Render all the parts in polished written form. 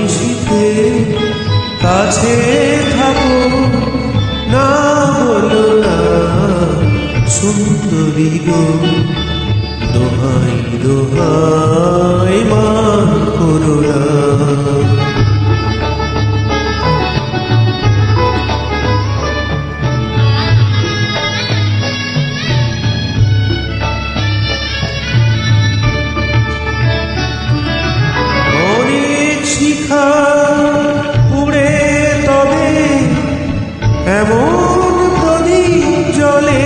নিশীথে কাছে থাকো, না বলো না সুন্দরী গো, দোহাই দোহাই মান করো না। অনেক শিখা পুড়ে তবে এমন প্রদীপ জ্বলে,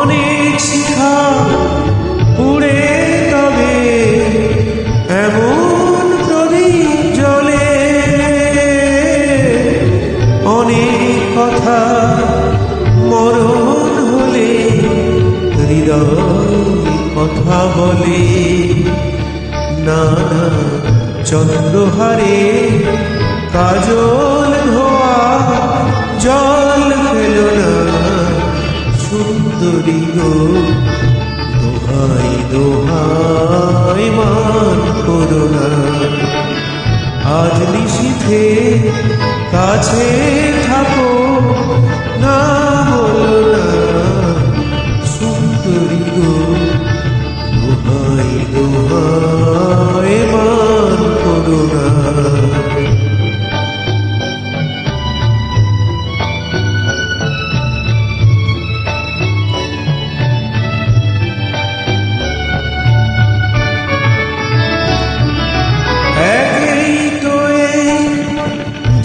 অনেক শিখা পুড়ে তবে এমন প্রদীপ জ্বলে, অনেক কথা মরণ হলে হৃদয় কথা বলে, না না চন্দ্রহারে কাজল ধোয়া জল ফেলো না সুন্দরী গো, দোহাই দোহাই মান করো না। আজ নিশীথে কাছে থাকো, না বলো না সুন্দরী গো, দোহাই দোহাই মান করো না।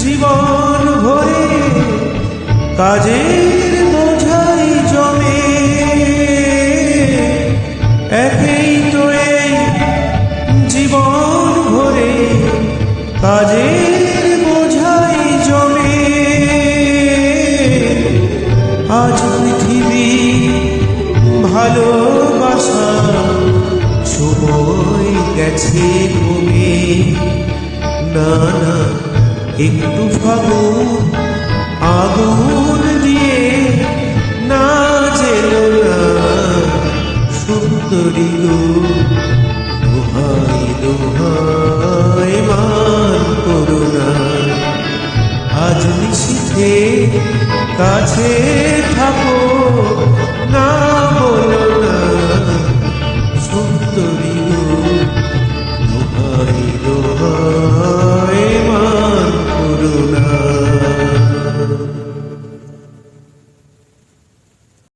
জীবন ভরে কাজের বোঝাই জমে, একেই তো এই জীবন ভরে কাজের বোঝাই জমে। আজ পৃথিবী ভালোবাসা সময় গেছে কমে, না না একটু ফাগুন আগুন দিয়ে না জেলো না সুন্দরী গো, দোহাই দোহাই মান করো না। আজ নিশীথে কাছে থাকো, না